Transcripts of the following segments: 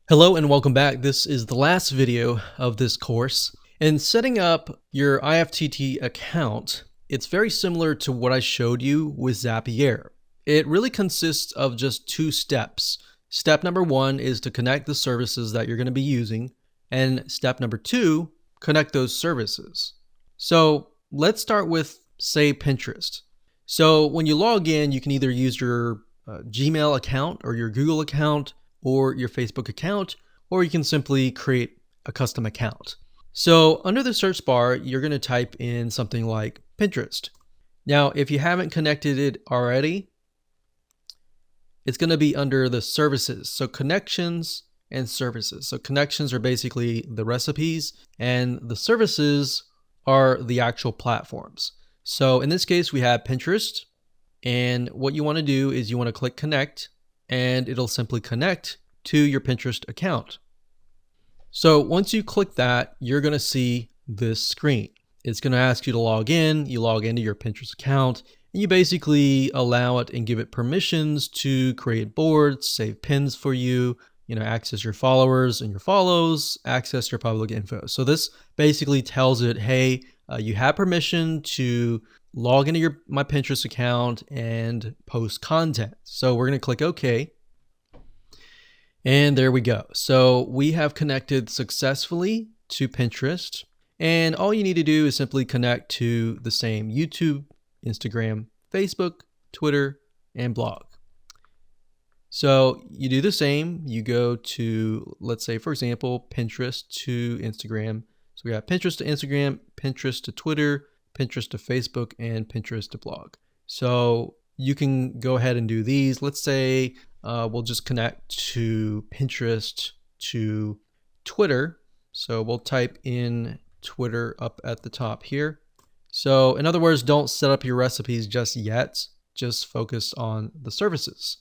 Hello and welcome back. This is the last video of this course. In setting up your IFTTT account, it's very similar to what I showed you with Zapier. It really consists of just two steps. Step number one is to connect the services that you're going to be using, and step number two, connect those services. So let's start with, say, Pinterest. So when you log in, you can either use your Gmail account or your Google account or your Facebook account, or you can simply create a custom account. So under the search bar, you're going to type in something like Pinterest. Now, if you haven't connected it already, it's going to be under the services. So connections and services. So connections are basically the recipes, and the services are the actual platforms. So in this case, we have Pinterest, and what you want to do is you want to click connect, and it'll simply connect to your Pinterest account. So once you click that, you're going to see this screen. It's going to ask you to log in. You log into your Pinterest account, and you basically allow it and give it permissions to create boards, save pins for you, access your followers and your follows, access your public info. So this basically tells it, hey, you have permission to log into my Pinterest account and post content. So we're going to click OK. And there we go. So we have connected successfully to Pinterest. And all you need to do is simply connect to the same YouTube, Instagram, Facebook, Twitter, and blog. So you do the same. You go to, let's say, for example, Pinterest to Instagram. So we have Pinterest to Instagram, Pinterest to Twitter, Pinterest to Facebook, and Pinterest to blog. So you can go ahead and do these. Let's say we'll just connect to Pinterest to Twitter. So we'll type in Twitter up at the top here. So in other words, don't set up your recipes just yet. Just focus on the services.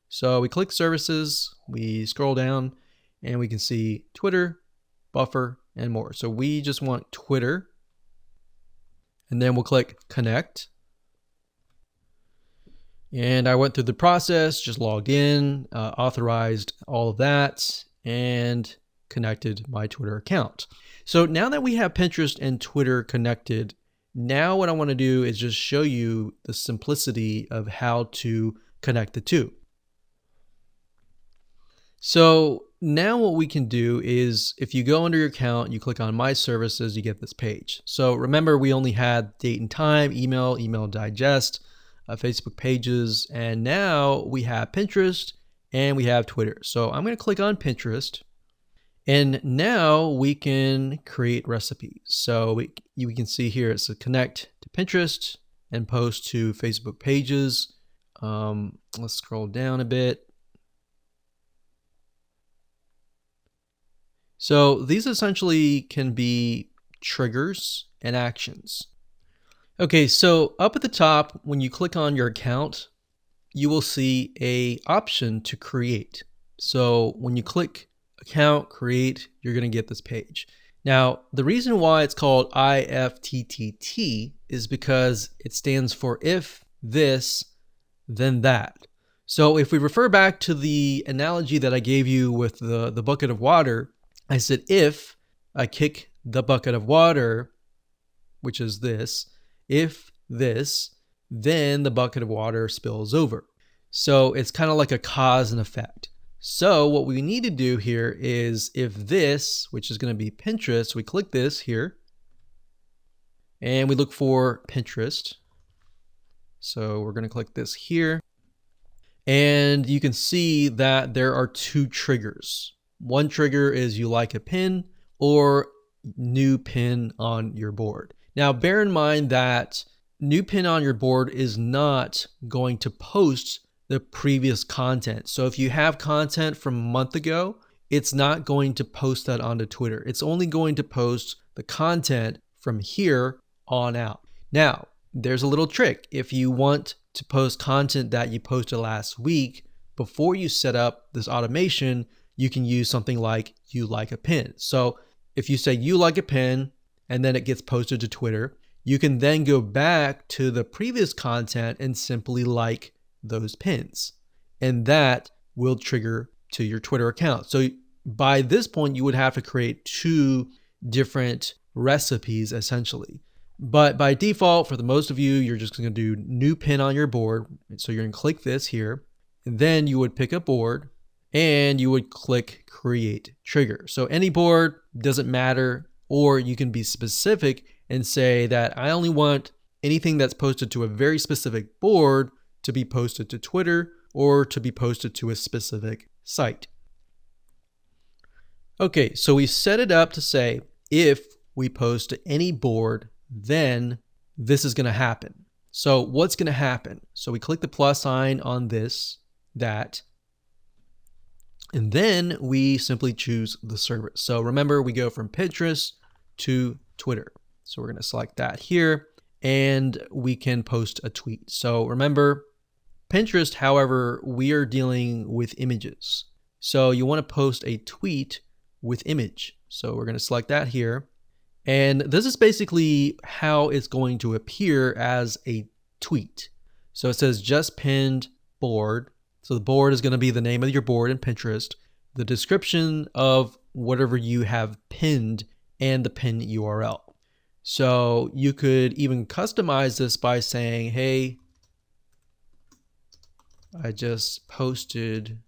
So we click services, we scroll down, and we can see Twitter, Buffer, and more. So we just want Twitter. And then we'll click connect. And I went through the process, just logged in, authorized all of that, and connected my Twitter account. So now that we have Pinterest and Twitter connected, now what I want to do is just show you the simplicity of how to connect the two. So now what we can do is if you go under your account, you click on My Services, you get this page. So remember, we only had date and time, email digest, Facebook pages, and now we have Pinterest and we have Twitter. So I'm going to click on Pinterest, and now we can create recipes. So we can see here it's a connect to Pinterest and post to Facebook pages. Let's scroll down a bit. So these essentially can be triggers and actions. Okay, so up at the top, when you click on your account, you will see an option to create. So when you click account, create, you're going to get this page. Now, the reason why it's called IFTTT is because it stands for if this, then that. So if we refer back to the analogy that I gave you with the bucket of water, I said, if I kick the bucket of water, which is this, if this, then the bucket of water spills over. So it's kind of like a cause and effect. So what we need to do here is if this, which is going to be Pinterest, we click this here and we look for Pinterest. So we're going to click this here. And you can see that there are two triggers. One trigger is you like a pin or new pin on your board. Now, bear in mind that new pin on your board is not going to post the previous content. So if you have content from a month ago, it's not going to post that onto Twitter. It's only going to post the content from here on out. Now, there's a little trick. If you want to post content that you posted last week, before you set up this automation, you can use something like you like a pin. So if you say you like a pin and then it gets posted to Twitter, you can then go back to the previous content and simply like those pins. And that will trigger to your Twitter account. So by this point, you would have to create 2 different recipes essentially. But by default, for the most of you, you're just going to do new pin on your board. So you're going to click this here, and then you would pick a board and you would click create trigger. So any board doesn't matter, or you can be specific and say that I only want anything that's posted to a very specific board to be posted to Twitter or to be posted to a specific site. Okay, so we set it up to say if we post to any board, then this is going to happen. So what's going to happen? So we click the plus sign on this, that, and then we simply choose the service. So remember, we go from Pinterest to Twitter. So we're going to select that here, and we can post a tweet. So remember, Pinterest, however, we are dealing with images. So you want to post a tweet with image. So we're going to select that here. And this is basically how it's going to appear as a tweet. So it says just pinned board. So the board is going to be the name of your board in Pinterest, the description of whatever you have pinned, and the pin URL. So you could even customize this by saying, hey, I just posted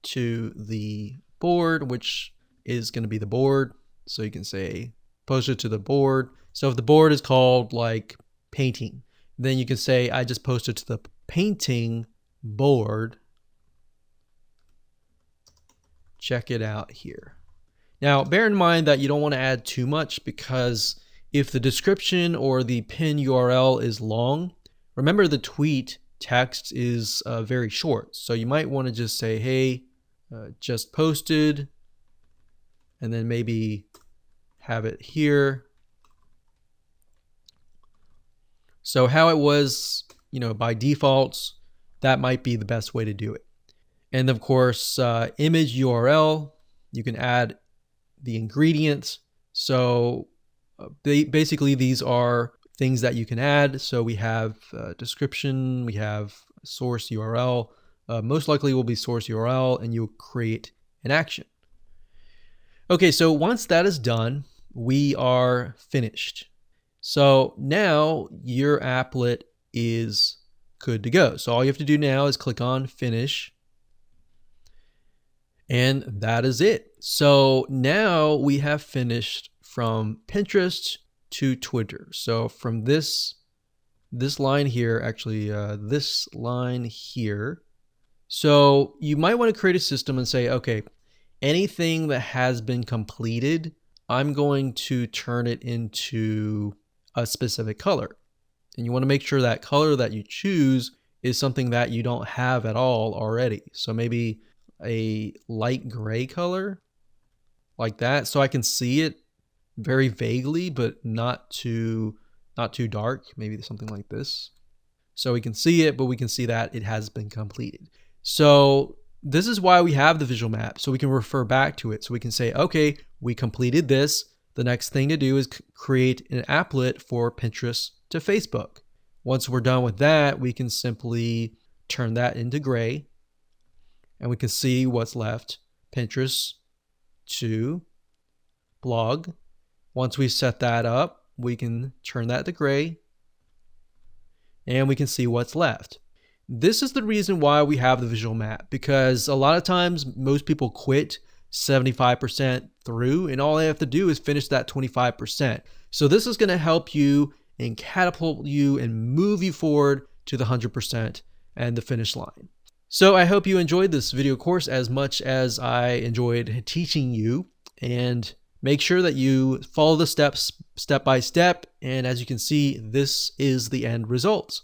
to the board, which is going to be the board. So you can say posted to the board. So if the board is called like painting, then you can say I just posted to the painting board. Check it out here. Now, bear in mind that you don't want to add too much, because if the description or the pin URL is long, remember the tweet text is very short. So you might want to just say, hey, just posted, and then maybe have it here. So how it was, by default, that might be the best way to do it. And of course, image URL, you can add the ingredients. So basically these are things that you can add. So we have description, we have source URL, most likely will be source URL, and you'll create an action. Okay, so once that is done, we are finished. So now your applet is good to go. So all you have to do now is click on finish, and that is it. So now we have finished from Pinterest to Twitter. So from this line here, actually this line here. So you might want to create a system and say, okay, anything that has been completed, I'm going to turn it into a specific color. And you want to make sure that color that you choose is something that you don't have at all already. So maybe a light gray color like that. So I can see it very vaguely, but not too dark. Maybe something like this. So we can see it, but we can see that it has been completed. So this is why we have the visual map, so we can refer back to it. So we can say, okay, we completed this. The next thing to do is create an applet for Pinterest to Facebook. Once we're done with that, we can simply turn that into gray, and we can see what's left. Pinterest to blog. Once we set that up, we can turn that to gray, and we can see what's left. This is the reason why we have the visual map, because a lot of times most people quit 75% through, and all they have to do is finish that 25%. So this is going to help you and catapult you and move you forward to the 100% and the finish line. So I hope you enjoyed this video course as much as I enjoyed teaching you, and make sure that you follow the steps step by step. And as you can see, this is the end result.